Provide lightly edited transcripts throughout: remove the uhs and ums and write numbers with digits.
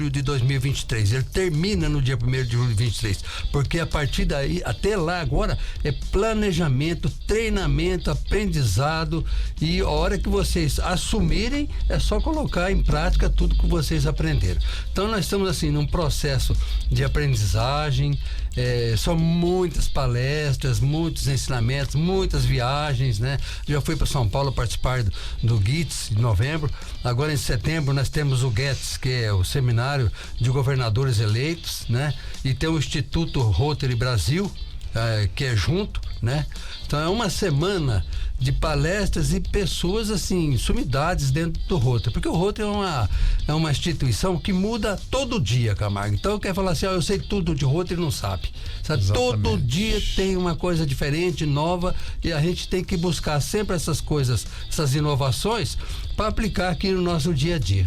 julho de 2023. Ele termina no dia 1º de julho de 2023, porque a partir daí, até lá agora, é planejamento, treinamento, aprendizado, e a hora que vocês assumirem, é só colocar em prática tudo que vocês aprenderam. Então nós estamos assim num processo de aprendizagem, são muitas palestras, muitos ensinamentos, muitas viagens, né? Já fui para São Paulo participar do GITS em novembro. Agora em setembro nós temos o GETS, que é o Seminário de Governadores Eleitos, né? E tem o Instituto Rotary Brasil, que é junto, né? Então é uma semana de palestras e pessoas assim, sumidades dentro do Rotary, porque o Rotary é uma instituição que muda todo dia, Camargo. Então eu quero falar assim, eu sei tudo de Rotary, não sabe. Todo dia tem uma coisa diferente, nova, e a gente tem que buscar sempre essas coisas, essas inovações para aplicar aqui no nosso dia a dia.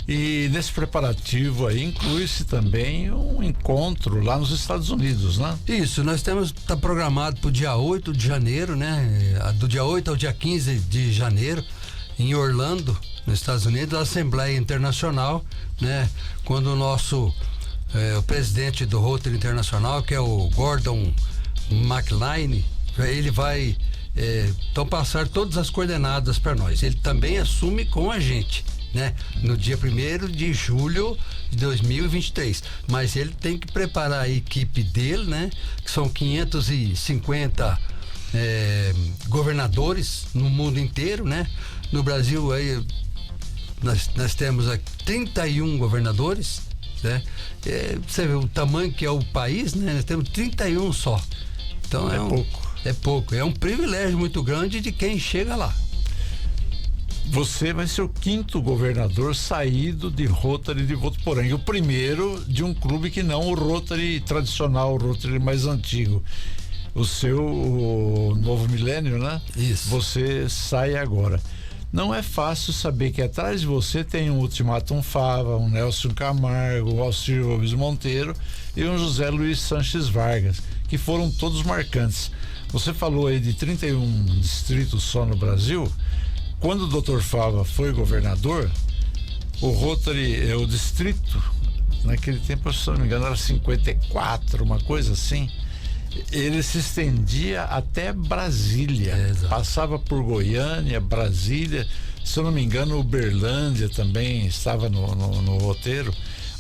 E nesse preparativo aí inclui-se também um encontro lá nos Estados Unidos, né? Isso, nós tá programado para o dia 8 de janeiro, né? Do dia 8 ao dia 15 de janeiro, em Orlando, nos Estados Unidos, a Assembleia Internacional, né? Quando o nosso o presidente do Rotary Internacional, que é o Gordon McLean, ele vai então passar todas as coordenadas para nós. Ele também assume com a gente, né? No dia 1º de julho de 2023, mas ele tem que preparar a equipe dele, né? Que são 550 governadores no mundo inteiro, né? No Brasil aí nós temos aqui 31 governadores, né? Você vê o tamanho que é o país, né? Nós temos 31 só, então é pouco, é um privilégio muito grande de quem chega lá. Você vai ser o 5º governador saído de Rotary de Votuporanga, o primeiro de um clube que não o Rotary tradicional, o Rotary mais antigo. O seu novo milênio, né? Isso. Você sai agora. Não é fácil saber que atrás de você tem um Ultimatum Fava, um Nelson Camargo, um Alcir Gomes Monteiro e um José Luiz Sanches Vargas, que foram todos marcantes. Você falou aí de 31 distritos só no Brasil. Quando o Dr. Fava foi governador, o Rotary, o distrito, naquele tempo, se não me engano, era 54, uma coisa assim, ele se estendia até Brasília, passava por Goiânia, Brasília, se eu não me engano, Uberlândia também estava no roteiro.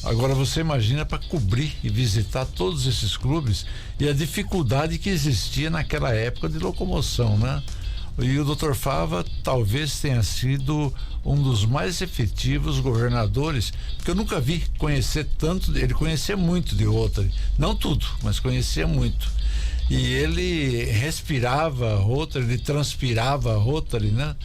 Agora você imagina para cobrir e visitar todos esses clubes e a dificuldade que existia naquela época de locomoção, né? E o Dr. Fava talvez tenha sido um dos mais efetivos governadores, porque eu nunca vi conhecer tanto, ele conhecia muito de Rotary, não tudo, mas conhecia muito. E ele respirava Rotary, ele transpirava Rotary, né?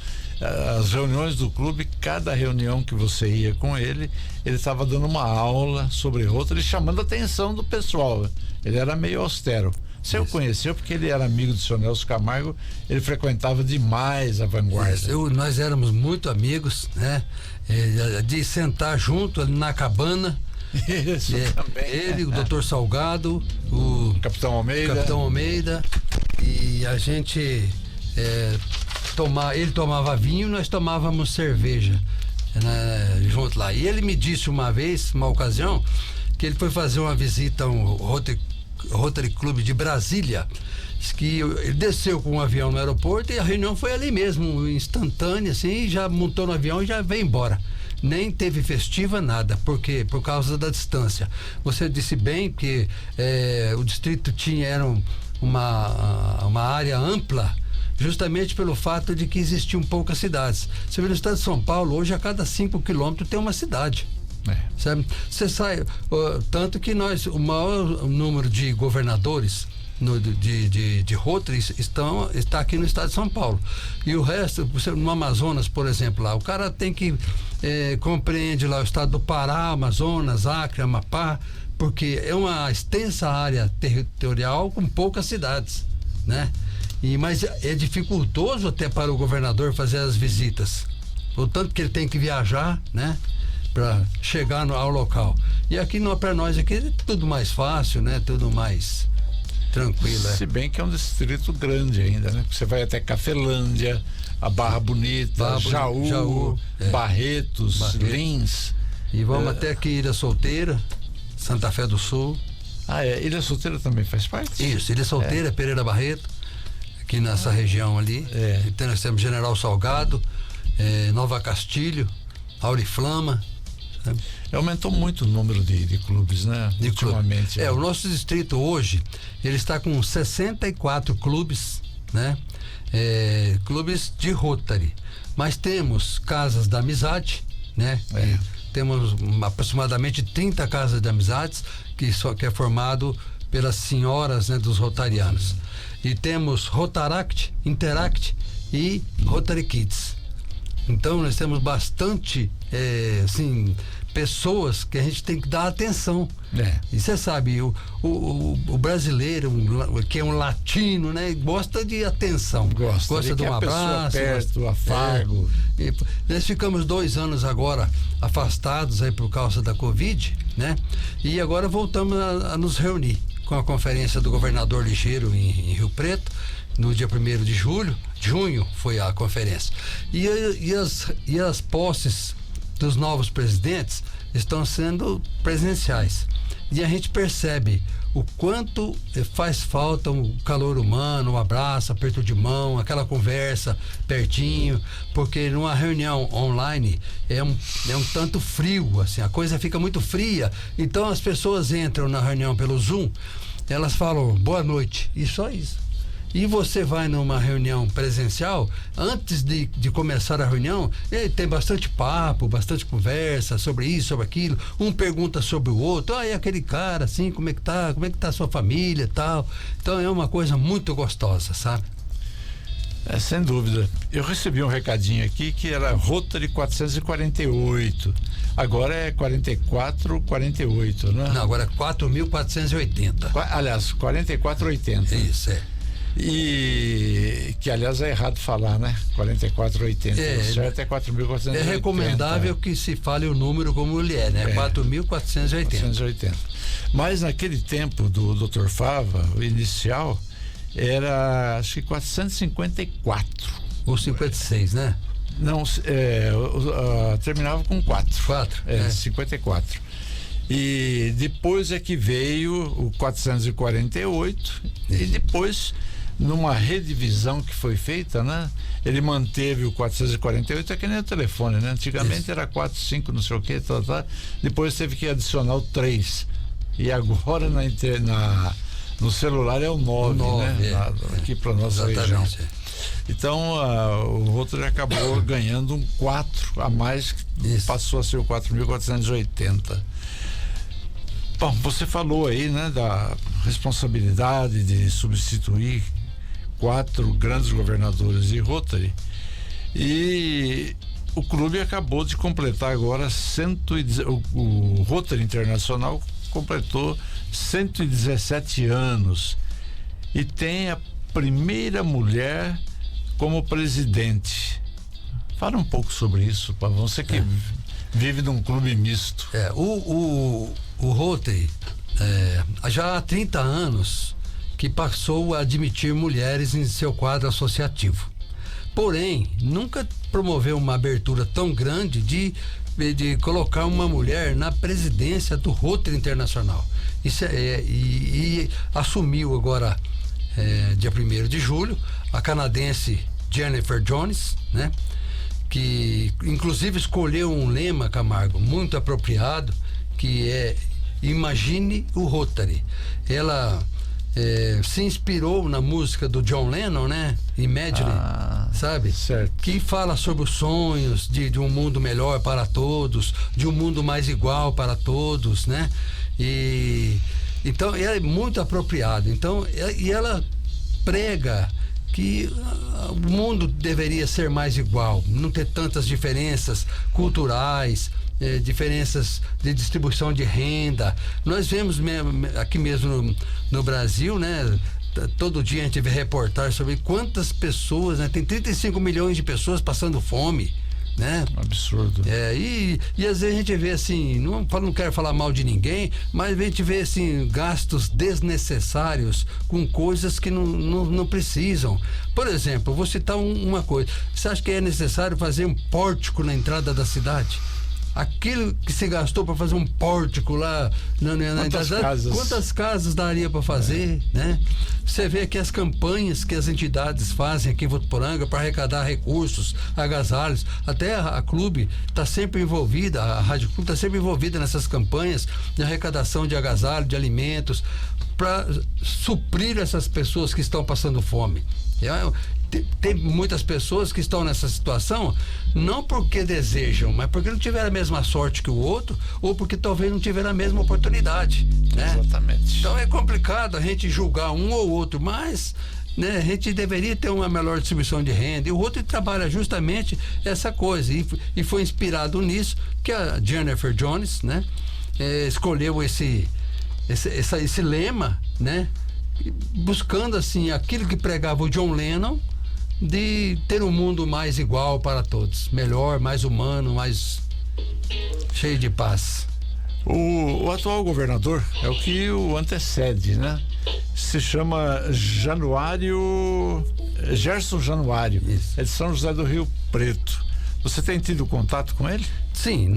As reuniões do clube, cada reunião que você ia com ele estava dando uma aula sobre Rotary, chamando a atenção do pessoal. Ele era meio austero. Você o conheceu porque ele era amigo do senhor Nelson Camargo, ele frequentava demais a Vanguarda. Nós éramos muito amigos, né? De sentar junto ali na cabana. Isso também. Ele, o Dr. Salgado, o Capitão Almeida, e a gente ele tomava vinho, nós tomávamos cerveja, né, junto lá. E ele me disse uma vez, uma ocasião, que ele foi fazer uma visita a um Rotary Club de Brasília, que ele desceu com um avião no aeroporto e a reunião foi ali mesmo, instantânea, assim, já montou no avião e já veio embora. Nem teve festiva, nada, porque por causa da distância. Você disse bem que o distrito era uma área ampla, justamente pelo fato de que existiam poucas cidades. Você vê no estado de São Paulo, hoje a cada 5 quilômetros tem uma cidade. Sabe? Você sai, tanto que o maior número de governadores de Rotary está aqui no estado de São Paulo. E o resto, no Amazonas, por exemplo, lá, o cara tem que compreende lá o estado do Pará, Amazonas, Acre, Amapá, porque é uma extensa área territorial com poucas cidades, né? Mas é dificultoso até para o governador fazer as visitas, o tanto que ele tem que viajar, né? Para chegar ao local. E aqui para nós aqui é tudo mais fácil, né? Tudo mais tranquilo. Se bem que é um distrito grande ainda, né? Você vai até Cafelândia, a Barra Bonita, Jaú, Barretos, Lins. E vamos até aqui Ilha Solteira, Santa Fé do Sul. Ilha Solteira também faz parte? Isso, Ilha Solteira, Pereira Barreto, aqui nessa região ali. Então nós temos General Salgado, Nova Castilho, Auriflama. Sabe? Aumentou muito o número de clubes, né? Ultimamente. O nosso distrito hoje, ele está com 64 clubes, né? Clubes de Rotary. Mas temos casas da amizade, né? Temos aproximadamente 30 casas de amizades que é formado pelas senhoras, né, dos rotarianos. E temos Rotaract, Interact e Rotary Kids. Então nós temos bastante pessoas que a gente tem que dar atenção. E você sabe, o brasileiro, que é um latino, né, gosta de atenção. Gosta de um abraço. Perto, afago. Nós ficamos 2 anos agora afastados aí por causa da Covid, né? E agora voltamos a nos reunir com a conferência do governador Ligeiro em Rio Preto, no dia 1º de junho foi a conferência. E as posses dos novos presidentes estão sendo presenciais. E a gente percebe o quanto faz falta um calor humano, um abraço, aperto de mão, aquela conversa pertinho, porque numa reunião online é um tanto frio, assim, a coisa fica muito fria. Então as pessoas entram na reunião pelo Zoom, elas falam boa noite, e só isso. E você vai numa reunião presencial, antes de começar a reunião, tem bastante papo, bastante conversa sobre isso, sobre aquilo. Um pergunta sobre o outro. E aquele cara, assim, como é que tá a sua família e tal. Então é uma coisa muito gostosa, sabe? Sem dúvida. Eu recebi um recadinho aqui que era Rotary 448. Agora é 4448, né? Não, agora é 4.480. Aliás, 4480. Isso, E que, aliás, é errado falar, né? 4480. O certo é 4.480. É recomendável que se fale o número como ele é, né? 4.480. Mas naquele tempo do Dr. Fava, o inicial, era acho que 454. Ou 56, né? Não, terminava com 4. 54. E depois é que veio o 448 e depois, numa redivisão que foi feita, né? Ele manteve o 448, é que nem o telefone, né? Antigamente era 4, 5, não sei o que, depois teve que adicionar o 3. E agora no celular é o 9, né? Aqui para nossa região. Então o Rotary acabou ganhando um 4 a mais, passou a ser o 4.480. Bom, você falou aí, né, da responsabilidade de substituir 4 grandes governadores de Rotary, e o clube acabou de completar agora o Rotary Internacional completou 117 anos e tem a primeira mulher como presidente. Fala um pouco sobre isso, para você que vive num clube misto. O Rotary já há 30 anos que passou a admitir mulheres em seu quadro associativo. Porém, nunca promoveu uma abertura tão grande de colocar uma mulher na presidência do Rotary Internacional. E assumiu agora, dia 1º de julho, a canadense Jennifer Jones, né? Que inclusive escolheu um lema, Camargo, muito apropriado, que é Imagine o Rotary. Ela se inspirou na música do John Lennon, né? Imagine, sabe? Certo. Que fala sobre os sonhos de um mundo melhor para todos, de um mundo mais igual para todos, né? E então é muito apropriado. Então, e ela prega que o mundo deveria ser mais igual, não ter tantas diferenças culturais, diferenças de distribuição de renda. Nós vemos aqui mesmo no Brasil, né? Todo dia a gente vê reportagem sobre quantas pessoas, né? Tem 35 milhões de pessoas passando fome, né? Absurdo. E às vezes a gente vê assim, não quero falar mal de ninguém, mas a gente vê assim, gastos desnecessários com coisas que não precisam. Por exemplo, vou citar uma coisa. Você acha que é necessário fazer um pórtico na entrada da cidade? aquilo que se gastou para fazer um pórtico lá quantas casas daria para fazer, né? Você vê aqui as campanhas que as entidades fazem aqui em Votuporanga para arrecadar recursos, agasalhos, até a Clube está sempre envolvida, a Rádio Clube está sempre envolvida nessas campanhas de arrecadação de agasalho, de alimentos, para suprir essas pessoas que estão passando fome. Tem muitas pessoas que estão nessa situação não porque desejam, mas porque não tiveram a mesma sorte que o outro, ou porque talvez não tiveram a mesma oportunidade, né? Exatamente. Então é complicado a gente julgar um ou outro, mas, né, a gente deveria ter uma melhor distribuição de renda, e o outro trabalha justamente essa coisa, e foi inspirado nisso que a Jennifer Jones, né, escolheu esse lema, né, buscando assim aquilo que pregava o John Lennon, de ter um mundo mais igual para todos, melhor, mais humano, mais cheio de paz. O atual governador é o que o antecede, né? Se chama Gerson Januário. Isso. É de São José do Rio Preto. Você tem tido contato com ele? Sim,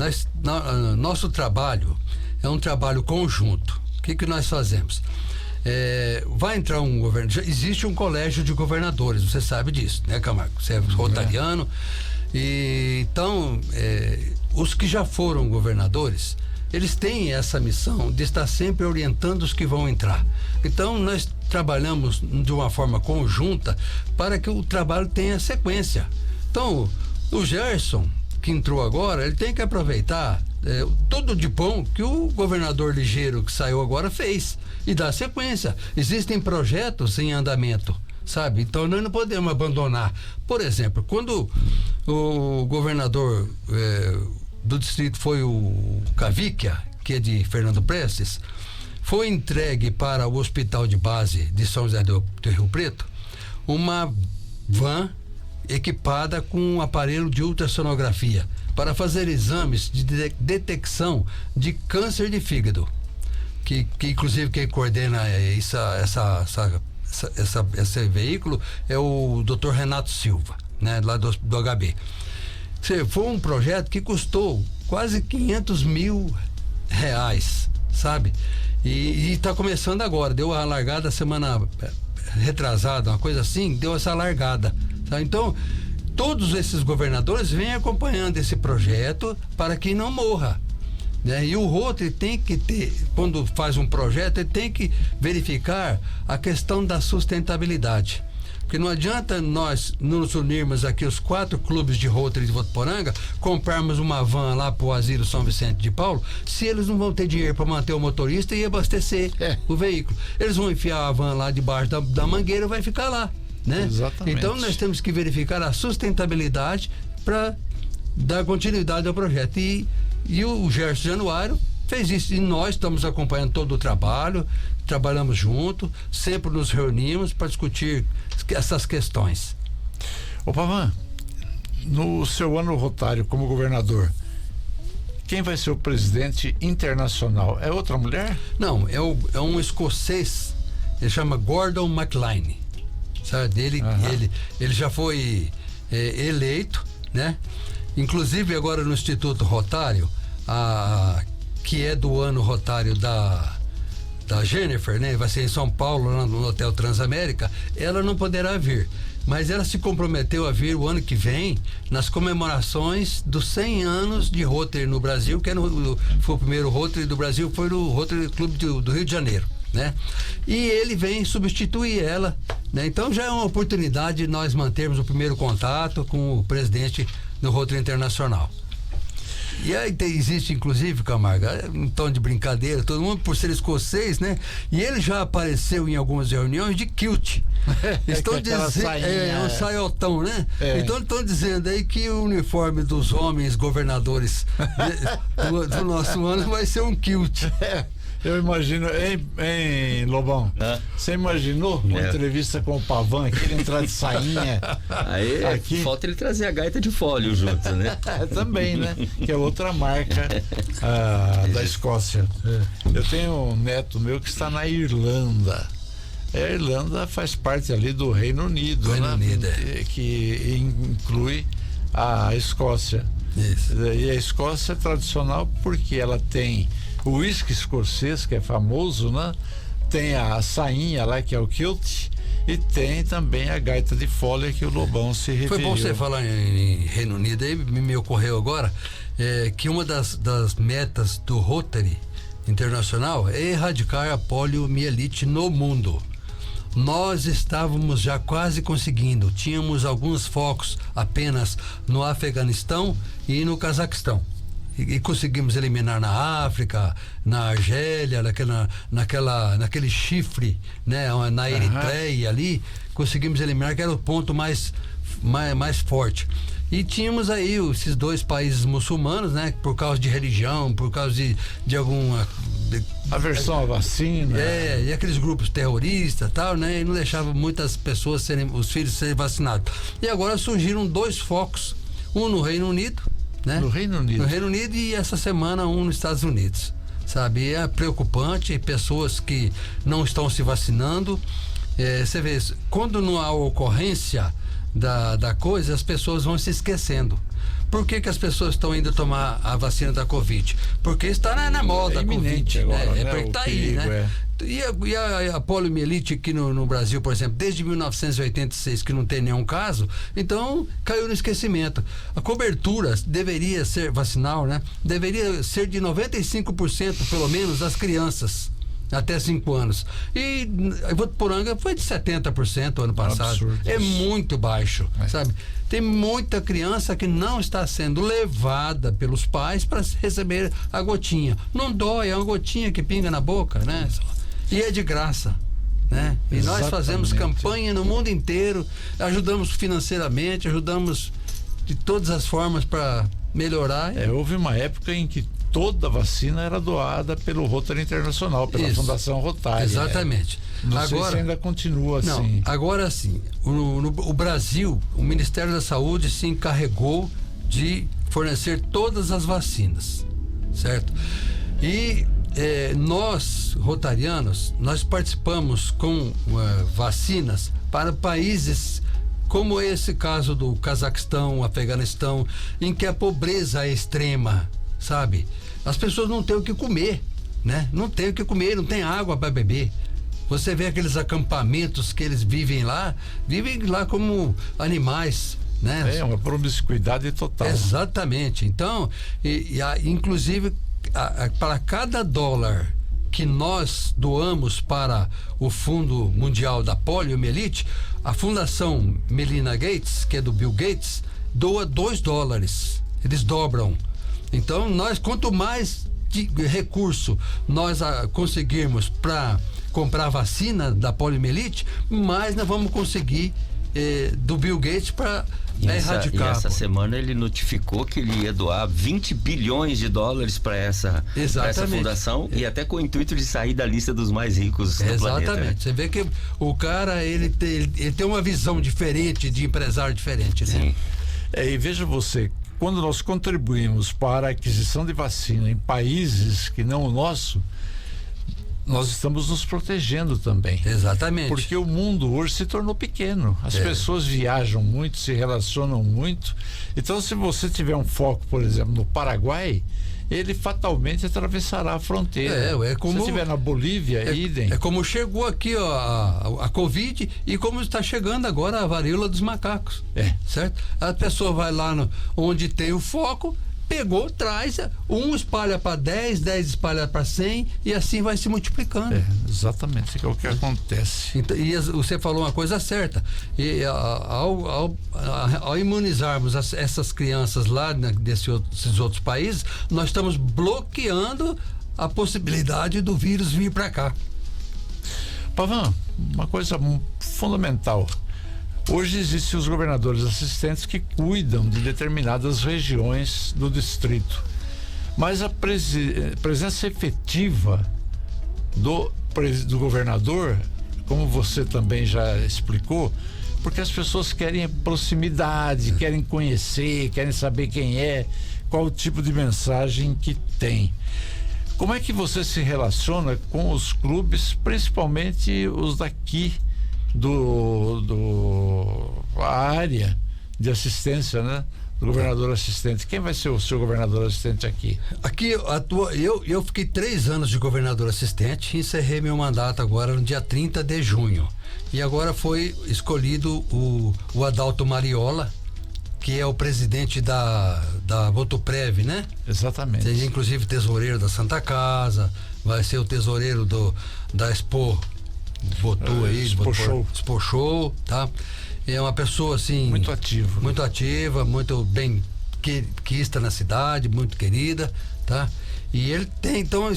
nosso trabalho é um trabalho conjunto. O que nós fazemos? Vai entrar um governo. Já existe um colégio de governadores, você sabe disso, né, Camargo? Você é rotariano. E então, os que já foram governadores, eles têm essa missão de estar sempre orientando os que vão entrar. Então, nós trabalhamos de uma forma conjunta para que o trabalho tenha sequência. Então, o Gerson, que entrou agora, ele tem que aproveitar tudo de bom que o governador Ligeiro, que saiu agora, fez e dar sequência. Existem projetos em andamento, sabe? Então nós não podemos abandonar. Por exemplo, quando o governador do distrito foi o Cavicchia, que é de Fernando Prestes, foi entregue para o hospital de base de São José do Rio Preto uma van equipada com um aparelho de ultrassonografia para fazer exames de detecção de câncer de fígado, que inclusive quem coordena esse veículo é o Dr. Renato Silva, né, lá do HB. Foi um projeto que custou quase 500 mil reais, sabe? E está começando agora, deu a largada semana retrasada, uma coisa assim, deu essa largada. Tá? Então, todos esses governadores vêm acompanhando esse projeto para que não morra, né? E o Rotary tem que ter, quando faz um projeto, ele tem que verificar a questão da sustentabilidade. Porque não adianta nós nos unirmos aqui, os 4 clubes de Rotary de Votuporanga, comprarmos uma van lá para o Asilo São Vicente de Paulo, se eles não vão ter dinheiro para manter o motorista e abastecer o veículo. Eles vão enfiar a van lá debaixo da mangueira e vai ficar lá, né? Exatamente. Então nós temos que verificar a sustentabilidade para dar continuidade ao projeto. E o Gerson Januário fez isso, e nós estamos acompanhando todo o trabalho, trabalhamos junto, sempre nos reunimos para discutir essas questões. Ô Pavan, no seu ano rotário como governador, quem vai ser o presidente internacional? É outra mulher? Não, é um escocês, ele chama Gordon MacLean, sabe? Ele já foi eleito, né? Inclusive agora no Instituto Rotário, que é do ano rotário da Jennifer, né? Vai ser em São Paulo, lá no Hotel Transamérica. Ela não poderá vir, mas ela se comprometeu a vir o ano que vem nas comemorações dos 100 anos de Rotary no Brasil, que foi o primeiro Rotary do Brasil, foi no Rotary Clube do Rio de Janeiro, né? E ele vem substituir ela, né? Então já é uma oportunidade de nós mantermos o primeiro contato com o presidente do Rotary Internacional. E aí existe, inclusive, Camargo, um tom de brincadeira, todo mundo por ser escocês, né? E ele já apareceu em algumas reuniões de kilt. Estão dizendo, um saiotão, né? Então estão dizendo aí que o uniforme dos homens governadores do nosso ano vai ser um kilt. Eu imagino, hein, Lobão? Você imaginou uma entrevista com o Pavan, que ele entrar de sainha? Aí aqui. Falta ele trazer a gaita de fólio junto, né? Também, né? Que é outra marca da Escócia. Eu tenho um neto meu que está na Irlanda. A Irlanda faz parte ali do Reino Unido, Reino Unido, que inclui a Escócia. Isso. E a Escócia é tradicional porque ela tem o uísque escocês, que é famoso, né? Tem a sainha lá, que é o kilt, e tem também a gaita de folha que o Lobão se referiu. Foi bom você falar em Reino Unido, aí me ocorreu agora que uma das metas do Rotary Internacional é erradicar a poliomielite no mundo. Nós estávamos já quase conseguindo, tínhamos alguns focos apenas no Afeganistão e no Cazaquistão. E conseguimos eliminar na África, na Argélia, naquele chifre, né, na Eritreia ali, conseguimos eliminar, que era o ponto mais forte. E tínhamos aí esses 2 países muçulmanos, né, por causa de religião, por causa de alguma aversão à vacina. E aqueles grupos terroristas e tal, né, e não deixavam muitas pessoas os filhos serem vacinados. E agora surgiram 2 focos, um no Reino Unido, né? No Reino Unido e essa semana um nos Estados Unidos, sabe? É preocupante, pessoas que não estão se vacinando. Você vê, quando não há ocorrência da coisa, as pessoas vão se esquecendo. Por que as pessoas estão indo tomar a vacina da Covid? Porque está na moda a Covid. Agora, né? Porque está aí, né? E a poliomielite aqui no Brasil, por exemplo, desde 1986, que não tem nenhum caso, então caiu no esquecimento. A cobertura deveria ser vacinal, né? Deveria ser de 95%, pelo menos, das crianças até 5 anos. E Votuporanga foi de 70% ano passado. Absurdo. É muito baixo, sabe? Tem muita criança que não está sendo levada pelos pais para receber a gotinha. Não dói, é uma gotinha que pinga na boca, né? E é de graça, né? E nós fazemos campanha no mundo inteiro, ajudamos financeiramente, ajudamos de todas as formas para melhorar. Houve uma época em que toda a vacina era doada pelo Rotary Internacional, pela Fundação Rotária. Exatamente. Não sei se ainda continua assim. Agora sim, o Brasil, o Ministério da Saúde se encarregou de fornecer todas as vacinas, certo? E nós, rotarianos, nós participamos com vacinas para países como esse caso do Cazaquistão, Afeganistão, em que a pobreza é extrema, sabe? As pessoas não têm o que comer, né? Não tem o que comer, não tem água para beber. Você vê aqueles acampamentos que eles vivem lá como animais, né? É uma promiscuidade total. Exatamente. Então, inclusive, para cada dólar que nós doamos para o Fundo Mundial da Poliomielite, a Fundação Melinda Gates, que é do Bill Gates, doa $2. Eles dobram. Então, quanto mais recurso nós conseguirmos para comprar vacina da poliomielite, mais nós vamos conseguir do Bill Gates para erradicar. E essa semana ele notificou que ele ia doar $20 bilhões para essa fundação, e até com o intuito de sair da lista dos mais ricos do planeta. Exatamente. Você vê que o cara ele tem uma visão diferente, de empresário diferente, né? Sim. E veja você, quando nós contribuímos para a aquisição de vacina em países que não o nosso, nós estamos nos protegendo também. Exatamente. Porque o mundo hoje se tornou pequeno. As pessoas viajam muito, se relacionam muito. Então, se você tiver um foco, por exemplo, no Paraguai, ele fatalmente atravessará a fronteira. Se estiver na Bolívia, idem. É como chegou aqui a Covid e como está chegando agora a varíola dos macacos. Certo? A pessoa vai lá onde tem o foco, pegou, traz, um espalha para 10 espalha para 100 e assim vai se multiplicando. Exatamente, é o que acontece. Então, e você falou uma coisa certa. E ao imunizarmos essas crianças lá desses outros países, nós estamos bloqueando a possibilidade do vírus vir para cá. Pavan, uma coisa fundamental. Hoje existem os governadores assistentes que cuidam de determinadas regiões do distrito. Mas a presença efetiva do governador, como você também já explicou, porque as pessoas querem proximidade, querem conhecer, querem saber quem é, qual o tipo de mensagem que tem. Como é que você se relaciona com os clubes, principalmente os daqui a área de assistência, né, governador assistente. Quem vai ser o seu governador assistente aqui? Aqui eu fiquei 3 anos de governador assistente e encerrei meu mandato agora no dia 30 de junho. E agora foi escolhido o Adalto Mariola, que é o presidente da Votoprev, né? Exatamente. Seria inclusive tesoureiro da Santa Casa, vai ser o tesoureiro da Expo Votou aí, Expo Show, tá? É uma pessoa assim muito ativa, muito bem quista na cidade, muito querida, tá? E ele tem então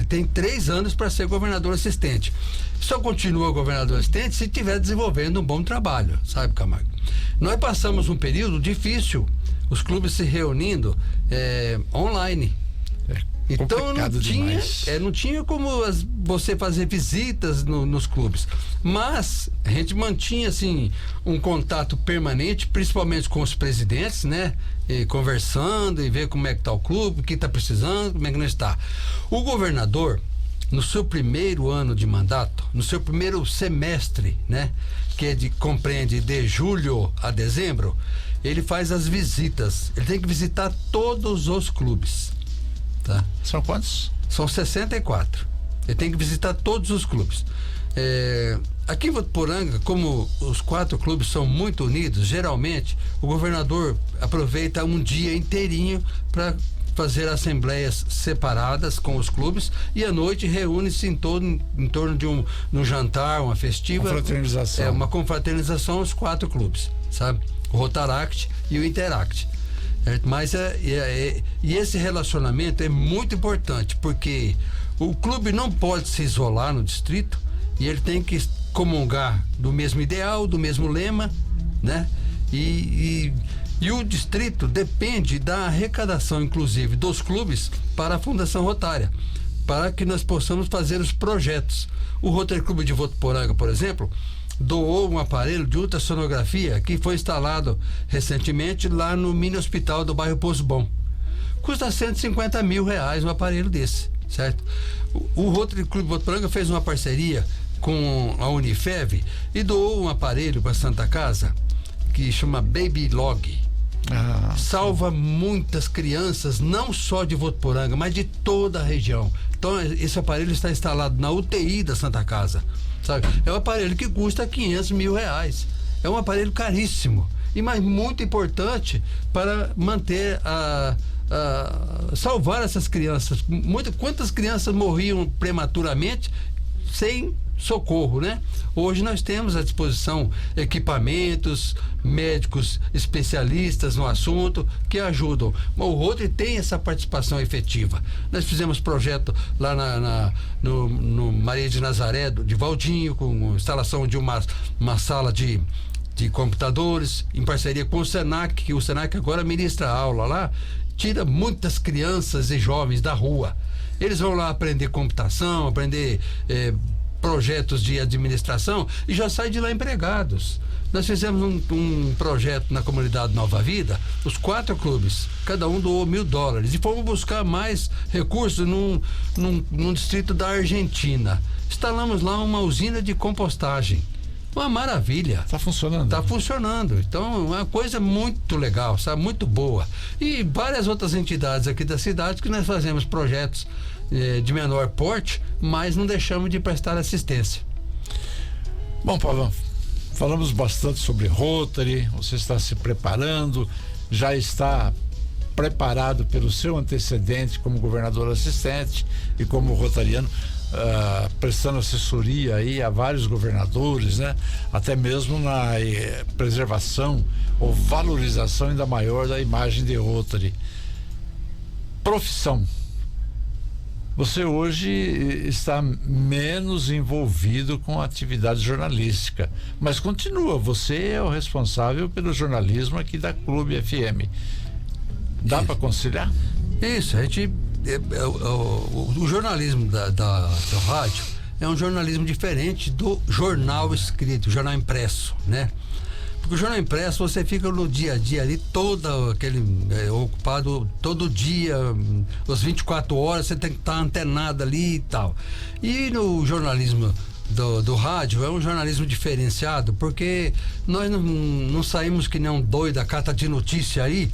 tem 3 anos para ser governador assistente. Só continua governador assistente se estiver desenvolvendo um bom trabalho, sabe, Camargo? Nós passamos um período difícil, os clubes se reunindo online. Então não tinha como você fazer visitas nos clubes, mas a gente mantinha assim um contato permanente, principalmente com os presidentes, né? E conversando e ver como é que está o clube, o que está precisando, como é que não está. O governador, no seu primeiro ano de mandato, no seu primeiro semestre, né? Que compreende de julho a dezembro, ele faz as visitas. Ele tem que visitar todos os clubes. Tá? São quantos? São 64. Ele tem que visitar todos os clubes. Aqui em Votuporanga, como os 4 clubes são muito unidos, geralmente o governador aproveita um dia inteirinho para fazer assembleias separadas com os clubes e à noite reúne-se em torno de um jantar, uma festiva. Confraternização. Uma confraternização os 4 clubes, sabe? O Rotaract e o Interact. Mas e esse relacionamento é muito importante, porque o clube não pode se isolar no distrito e ele tem que comungar do mesmo ideal, do mesmo lema, né? E o distrito depende da arrecadação, inclusive, dos clubes para a Fundação Rotária, para que nós possamos fazer os projetos. O Rotary Clube de Votuporanga, por exemplo, doou um aparelho de ultrassonografia que foi instalado recentemente lá no mini hospital do bairro Poço Bom. Custa R$150 mil um aparelho desse, certo? O Rotary Clube Votuporanga fez uma parceria com a Unifev e doou um aparelho para Santa Casa que chama Baby Log. Salva muitas crianças, não só de Votuporanga, mas de toda a região. Então esse aparelho está instalado na UTI da Santa Casa, sabe? É um aparelho que custa R$500 mil. É um aparelho caríssimo, mas muito importante para manter salvar essas crianças. Quantas crianças morriam prematuramente sem socorro, né? Hoje nós temos à disposição equipamentos, médicos especialistas no assunto que ajudam. Mas o Rotary tem essa participação efetiva. Nós fizemos projeto lá no Maria de Nazaré, de Valdinho, com instalação de uma sala de computadores, em parceria com o Senac, que o Senac agora ministra aula lá, tira muitas crianças e jovens da rua. Eles vão lá aprender computação, aprender projetos de administração e já saem de lá empregados. Nós fizemos um projeto na comunidade Nova Vida, os 4 clubes, cada um doou $1.000 e fomos buscar mais recursos num distrito da Argentina. Instalamos lá uma usina de compostagem. Uma maravilha. Está funcionando. Está funcionando. Então, é uma coisa muito legal, sabe? Muito boa. E várias outras entidades aqui da cidade que nós fazemos projetos de menor porte, mas não deixamos de prestar assistência. Bom, Paulão, falamos bastante sobre Rotary, você está se preparando, já está preparado pelo seu antecedente como governador assistente e como rotariano, prestando assessoria aí a vários governadores, né? Até mesmo na preservação ou valorização ainda maior da imagem de Rotary. Profissão. Você hoje está menos envolvido com a atividade jornalística, mas continua, você é o responsável pelo jornalismo aqui da Clube FM. Dá para conciliar? Isso, a gente o jornalismo da rádio é um jornalismo diferente do jornal escrito, jornal impresso, né? Porque o jornal impresso você fica no dia a dia ali, todo aquele ocupado todo dia, as 24 horas você tem que estar antenado ali e tal. E no jornalismo do rádio é um jornalismo diferenciado, porque nós não saímos que nem um doido a cata de notícia aí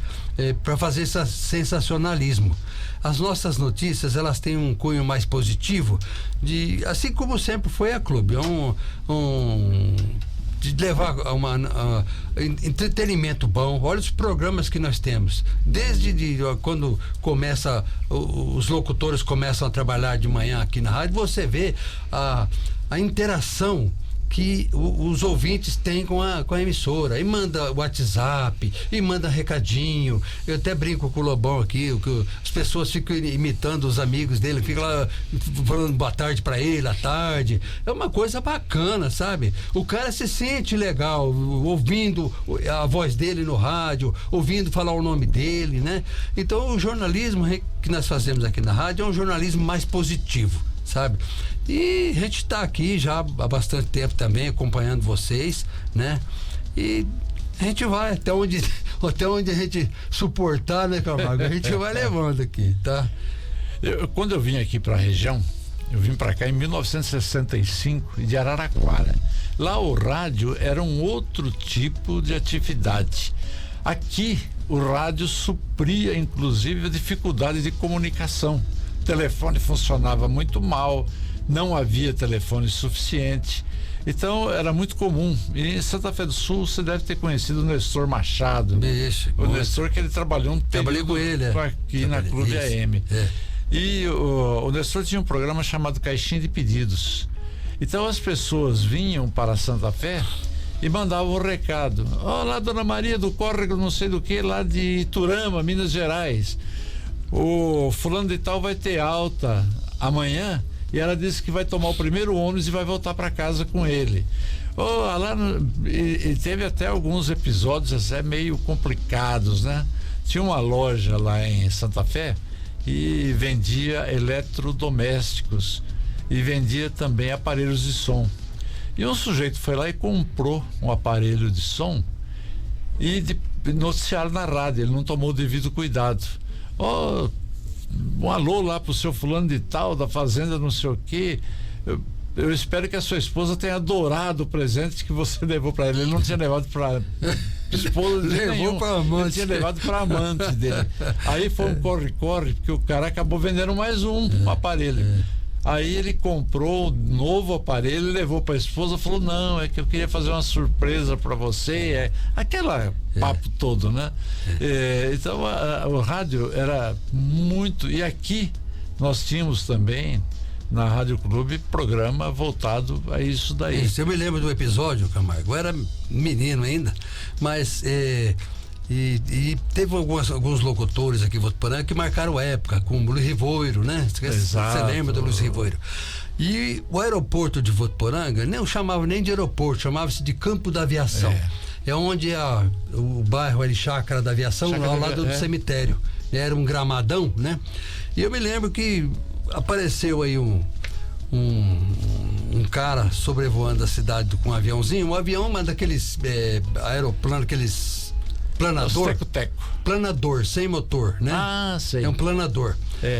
para fazer esse sensacionalismo. As nossas notícias, elas têm um cunho mais positivo, assim como sempre foi a Clube, de levar entretenimento bom. Olha os programas que nós temos, desde quando os locutores começam a trabalhar de manhã aqui na rádio, você vê a interação que os ouvintes têm com a emissora, e manda WhatsApp, e manda recadinho. Eu até brinco com o Lobão aqui, que as pessoas ficam imitando os amigos dele, ficam lá falando boa tarde pra ele, à tarde. É uma coisa bacana, sabe? O cara se sente legal ouvindo a voz dele no rádio, ouvindo falar o nome dele, né? Então o jornalismo que nós fazemos aqui na rádio é um jornalismo mais positivo, sabe? E a gente está aqui já há bastante tempo também acompanhando vocês, né? E a gente vai até onde a gente suportar, né, Camargo? A gente vai levando aqui, tá? Quando eu vim aqui para a região, eu vim para cá em 1965, de Araraquara. Lá o rádio era um outro tipo de atividade. Aqui o rádio supria inclusive a dificuldade de comunicação. O telefone funcionava muito mal, não havia telefone suficiente, então era muito comum. E em Santa Fé do Sul você deve ter conhecido o Nestor Machado. Isso, o Nestor, que ele trabalhou um período com ele, aqui na Clube AM. E o Nestor tinha um programa chamado Caixinha de Pedidos. Então as pessoas vinham para Santa Fé e mandavam um recado: olá, Dona Maria do Córrego não sei do que, lá de Iturama, Minas Gerais, o fulano de tal vai ter alta amanhã, e ela disse que vai tomar o primeiro ônibus e vai voltar para casa com ele. E teve até alguns episódios meio complicados, né? Tinha uma loja lá em Santa Fé e vendia eletrodomésticos e vendia também aparelhos de som. E um sujeito foi lá e comprou um aparelho de som e noticiaram na rádio. Ele não tomou o devido cuidado. Um alô lá pro seu fulano de tal, da fazenda não sei o quê. Eu espero que a sua esposa tenha adorado o presente que você levou para ele. Ele não tinha levado para esposa de nenhum, para amante. Ele tinha levado para amante dele. Aí foi um corre-corre, porque o cara acabou vendendo mais um aparelho. Aí ele comprou um novo aparelho, levou para a esposa, falou: não, é que eu queria fazer uma surpresa para você, aquela papo todo, né? Então o rádio era muito, e aqui nós tínhamos também na Rádio Clube programa voltado a isso daí. Isso, eu me lembro do episódio, Camargo, eu era menino ainda, mas e teve alguns locutores aqui em Votuporanga que marcaram época, como o Luiz Rivoiro, né? Você lembra do Luiz Rivoiro? E o aeroporto de Votuporanga não chamava nem de aeroporto, chamava-se de Campo da Aviação. É onde o bairro ali, Chácara da Aviação, ao lado do cemitério. Era um gramadão, né? E eu me lembro que apareceu aí um cara sobrevoando a cidade com um aviãozinho. Um avião, mas daqueles aeroplanos, aqueles planador. Planador, sem motor, né? Ah, sei. É um planador.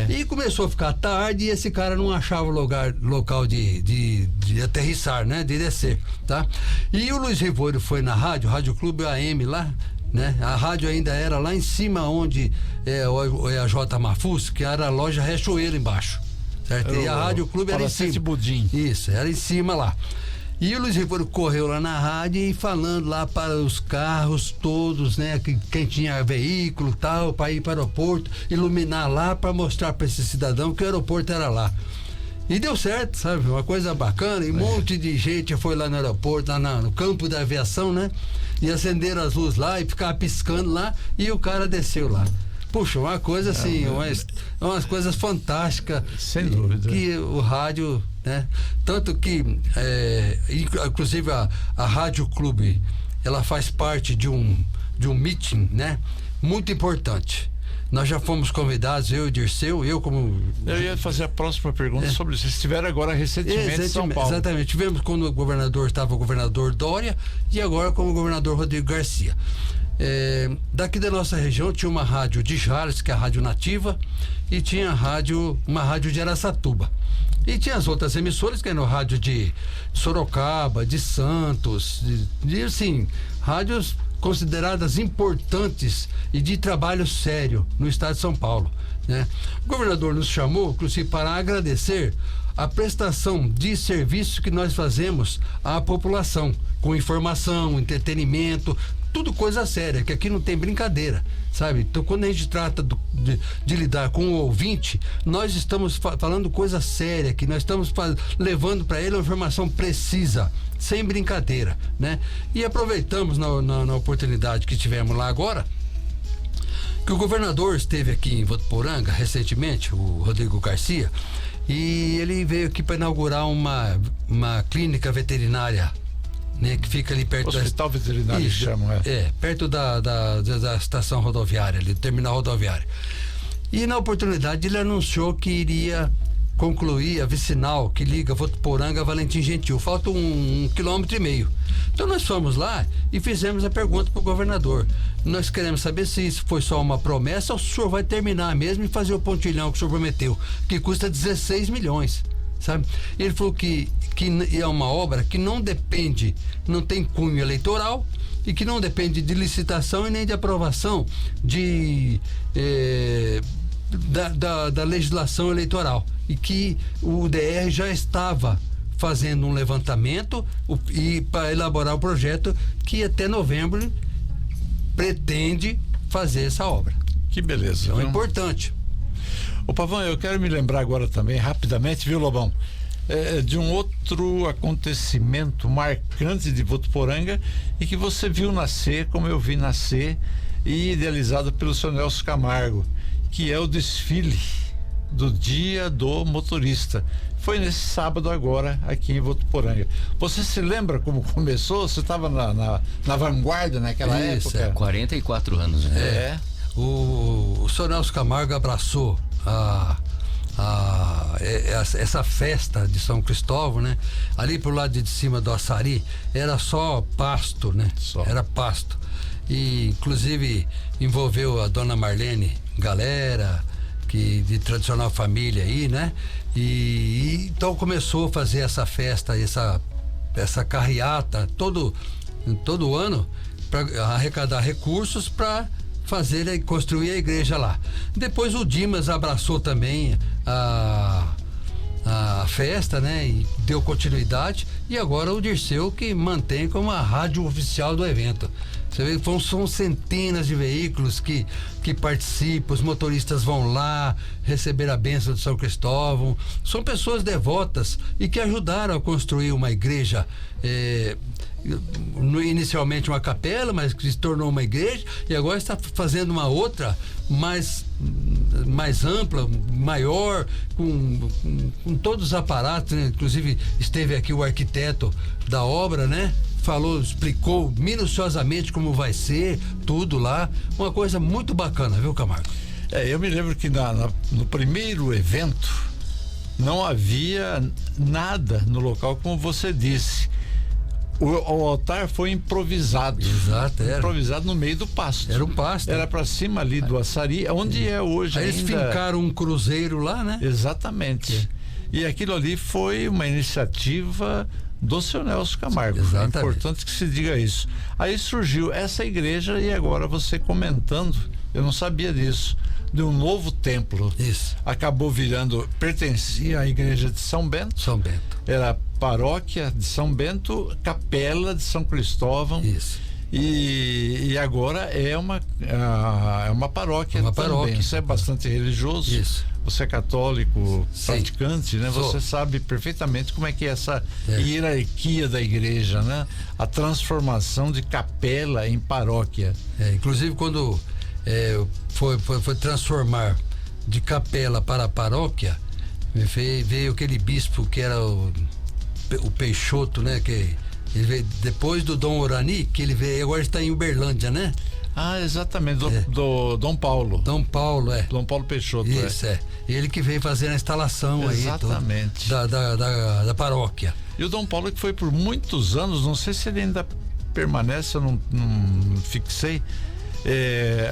E começou a ficar tarde e esse cara não achava local de aterrissar, né? De descer, tá? E o Luiz Rivoiro foi na Rádio Clube AM lá, né? A rádio ainda era lá em cima onde é a J. Mafus, que era a loja Rechoeiro embaixo, certo? E a Rádio Clube era em cima. Budim. Isso, era em cima lá. E o Luiz Rivoiro correu lá na rádio e falando lá para os carros todos, né? Quem tinha veículo tal, para ir para o aeroporto, iluminar lá para mostrar para esse cidadão que o aeroporto era lá. E deu certo, sabe? Uma coisa bacana. E um monte de gente foi lá no aeroporto, lá no campo da aviação, né? E acenderam as luzes lá e ficava piscando lá e o cara desceu lá. Puxa, uma coisa assim, umas coisas fantásticas. Sem dúvida. Que o rádio, né? Tanto que, inclusive a Rádio Clube, ela faz parte de um meeting, né? Muito importante. Nós já fomos convidados, eu e Dirceu, eu ia fazer a próxima pergunta sobre isso. Vocês estiveram agora recentemente em São Paulo. Exatamente. Tivemos quando o governador estava o governador Dória e agora com o governador Rodrigo Garcia. Daqui da nossa região tinha uma rádio de Jales, que é a Rádio Nativa, e tinha uma rádio de Araçatuba. E tinha as outras emissoras, que eram rádio de Sorocaba, de Santos, assim, rádios consideradas importantes e de trabalho sério no estado de São Paulo, né? O governador nos chamou, inclusive, para agradecer a prestação de serviço que nós fazemos à população, com informação, entretenimento, tudo coisa séria, que aqui não tem brincadeira, sabe? Então, quando a gente trata de lidar com o ouvinte, nós estamos falando coisa séria, que nós estamos levando para ele uma informação precisa, sem brincadeira, né? E aproveitamos na oportunidade que tivemos lá agora, que o governador esteve aqui em Votuporanga recentemente, o Rodrigo Garcia, e ele veio aqui para inaugurar uma clínica veterinária, né, que fica ali perto Hospital veterinário, isso, chamam, perto da estação rodoviária, ali, do terminal rodoviário. E na oportunidade ele anunciou que iria concluir a vicinal que liga Votuporanga a Valentim Gentil. Falta 1,5 km. Então nós fomos lá e fizemos a pergunta para o governador. Nós queremos saber se isso foi só uma promessa ou se o senhor vai terminar mesmo e fazer o pontilhão que o senhor prometeu, que custa 16 milhões. Sabe? Ele falou que é uma obra que não depende, não tem cunho eleitoral e que não depende de licitação e nem de aprovação da legislação eleitoral, e que o DR já estava fazendo um levantamento e para elaborar o projeto que até novembro pretende fazer essa obra. Que beleza. Então é importante. Ô Pavão, eu quero me lembrar agora também, rapidamente, viu, Lobão? De um outro acontecimento marcante de Votuporanga e que você viu nascer, como eu vi nascer, e idealizado pelo seu Nelson Camargo, que é o desfile do Dia do Motorista. Foi nesse sábado agora, aqui em Votuporanga. Você se lembra como começou? Você estava na vanguarda naquela época? 44 anos, né? O senhor Nelson Camargo abraçou essa festa de São Cristóvão, né? Ali pro lado de cima do Açari era só pasto, né? Era pasto. E inclusive envolveu a dona Marlene Galera, que de tradicional família aí, né? E então começou a fazer essa festa, essa carreata todo ano para arrecadar recursos para construir a igreja lá. Depois o Dimas abraçou também a festa, né? E deu continuidade, e agora o Dirceu que mantém como a rádio oficial do evento. Você vê que são centenas de veículos que participam, os motoristas vão lá receber a bênção de São Cristóvão. São pessoas devotas e que ajudaram a construir uma igreja, inicialmente uma capela, mas que se tornou uma igreja, e agora está fazendo uma outra mais ampla, maior, com todos os aparatos, né? Inclusive esteve aqui o arquiteto da obra, né? Explicou minuciosamente como vai ser tudo lá, uma coisa muito bacana, viu, Camargo? Eu me lembro que no primeiro evento não havia nada no local, como você disse. O altar foi improvisado. Exato, era. Improvisado no meio do pasto. Era um pasto. Era para cima ali do Açari, onde é hoje. Aí eles fincaram um cruzeiro lá, né? Exatamente. E aquilo ali foi uma iniciativa do seu Nelson Camargo. Exatamente. É importante que se diga isso. Aí surgiu essa igreja e agora você comentando, eu não sabia disso, de um novo templo. Isso. Acabou pertencia à igreja de São Bento. São Bento. Era paróquia de São Bento, capela de São Cristóvão. Isso. E agora é uma paróquia também. Paróquia. Você é bastante religioso. Isso. Você é católico, Sim. praticante, né? Sou. Você sabe perfeitamente como é que é essa hierarquia da igreja, né? A transformação de capela em paróquia. Inclusive quando foi transformar de capela para paróquia, veio aquele bispo que era o Peixoto, né? Que ele veio depois do Dom Orani, que ele veio, agora está em Uberlândia, né? Ah, exatamente, do Dom Paulo. Dom Paulo, Dom Paulo Peixoto. Isso, Ele que veio fazer a instalação exatamente. aí da paróquia. E o Dom Paulo, que foi por muitos anos, não sei se ele ainda permanece, eu não fixei,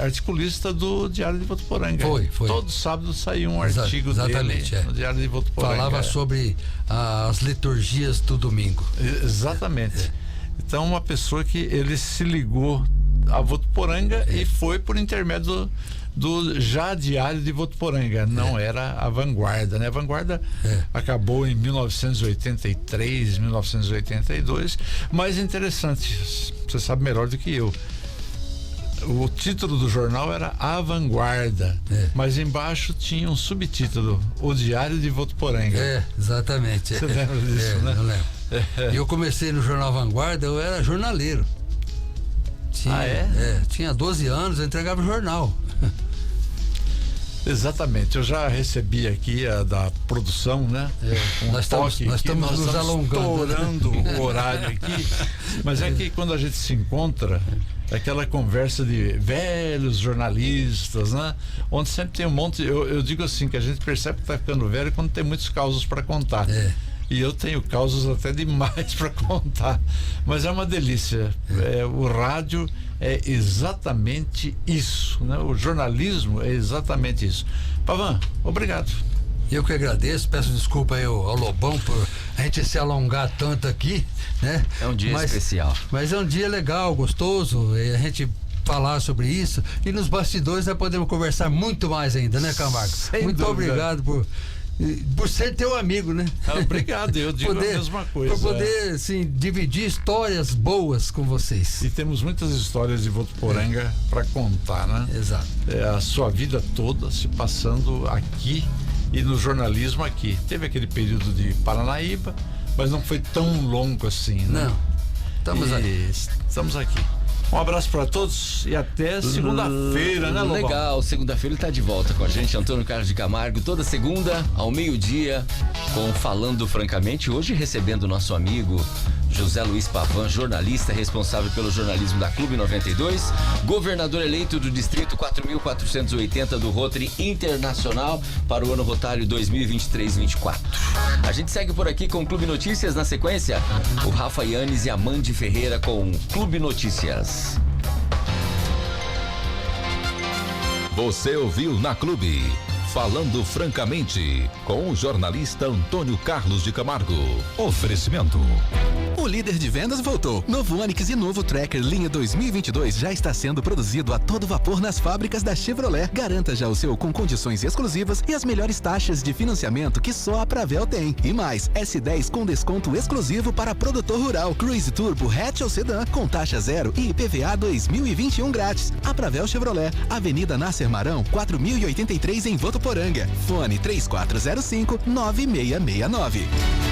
articulista do Diário de Votuporanga. Foi. Todo sábado saiu um artigo dele no Diário de Votuporanga. Falava sobre as liturgias do domingo. Exatamente. Então, uma pessoa que ele se ligou a Votuporanga e foi por intermédio do já Diário de Votuporanga, não era a Vanguarda, né? A Vanguarda acabou em 1983, 1982, mas interessante, você sabe melhor do que eu. O título do jornal era A Vanguarda, mas embaixo tinha um subtítulo, O Diário de Votuporanga. Exatamente. Você lembra disso, né? Eu lembro. E eu comecei no jornal Vanguarda, eu era jornaleiro. Tinha 12 anos, eu entregava jornal. Exatamente, eu já recebi aqui da produção, né? Nós estamos nos alongando, estourando o horário aqui, mas é que quando a gente se encontra, aquela conversa de velhos jornalistas, né? Onde sempre tem um monte, eu digo assim, que a gente percebe que está ficando velho quando tem muitos causos para contar. E eu tenho causos até demais para contar, mas é uma delícia. O rádio é exatamente isso, né? O jornalismo é exatamente isso. Pavan, obrigado. Eu que agradeço, peço desculpa aí ao Lobão por a gente se alongar tanto aqui, né? É um dia especial. Mas é um dia legal, gostoso, e a gente falar sobre isso, e nos bastidores nós podemos conversar muito mais ainda, né, Camargo? Muito obrigado por ser teu amigo, né? Obrigado, eu digo a mesma coisa. Por poder, assim, dividir histórias boas com vocês. E temos muitas histórias de Votuporanga para contar, né? Exato. A sua vida toda se passando aqui e no jornalismo aqui. Teve aquele período de Paranaíba, mas não foi tão longo assim, né? Não. Estamos aqui. Um abraço para todos e até segunda-feira, né, Lobão? Legal, segunda-feira ele está de volta com a gente, Antônio Carlos de Camargo, toda segunda ao meio-dia, com Falando Francamente. Hoje recebendo o nosso amigo José Luiz Pavan, jornalista responsável pelo jornalismo da Clube 92, governador eleito do distrito 4.480 do Rotary Internacional para o ano rotário 2023-24. A gente segue por aqui com o Clube Notícias. Na sequência, o Rafa Yanes e a Mandy Ferreira com Clube Notícias. Você ouviu na Clube Falando Francamente, com o jornalista Antônio Carlos de Camargo. Oferecimento. O líder de vendas voltou. Novo Onix e novo Tracker linha 2022 já está sendo produzido a todo vapor nas fábricas da Chevrolet. Garanta já o seu com condições exclusivas e as melhores taxas de financiamento que só a Pravel tem. E mais, S10 com desconto exclusivo para produtor rural. Cruise Turbo hatch ou sedã com taxa zero e IPVA 2021 grátis. A Pravel Chevrolet, Avenida Nasser Marão, 4083 em Votuporanga. Fone 3405-9669.